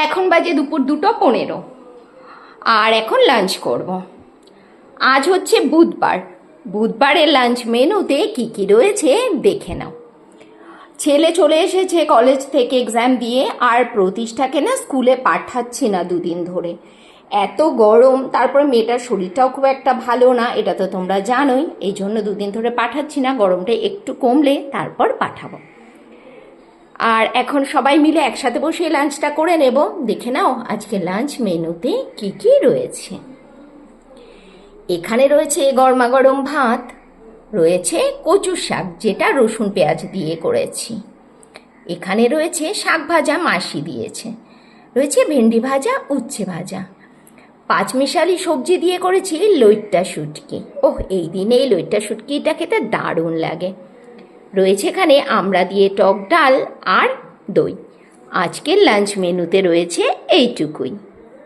এখন বাজে দুপুর 2:15 আর এখন লাঞ্চ করব। আজ হচ্ছে বুধবার। বুধবারের লাঞ্চ মেনুতে কি কি রয়েছে দেখে নাও। ছেলে চলে এসেছে কলেজ থেকে এক্সাম দিয়ে, আর প্রতিষ্ঠাকে না স্কুলে পাঠাচ্ছি না দুদিন ধরে। এত গরম, তারপরে মেয়েটার শরীরটাও খুব একটা ভালো না, এটা তো তোমরা জানোই। এই জন্য দুদিন ধরে পাঠাচ্ছি না, গরমটা একটু কমলে তারপর পাঠাবো। আর এখন সবাই মিলে একসাথে বসে লাঞ্চটা করে নেব। দেখে নাও আজকে লাঞ্চ মেনুতে কি কি রয়েছে। এখানে রয়েছে গরমাগরম ভাত, রয়েছে কচুর শাক যেটা রসুন পেঁয়াজ দিয়ে করেছি, এখানে রয়েছে শাক ভাজা মাসি দিয়েছে, রয়েছে ভেন্ডি ভাজা, উচ্ছে ভাজা, পাঁচমিশালি সবজি দিয়ে করেছি লইট্টা শুটকি। ওহ, এই দিনে এই লইট্টা শুটকিটা খেতে দারুণ লাগে। রয়েছে এখানে আমড়া দিয়ে টক ডাল আর দই। আজকের লাঞ্চ মেনুতে রয়েছে এইটুকুই।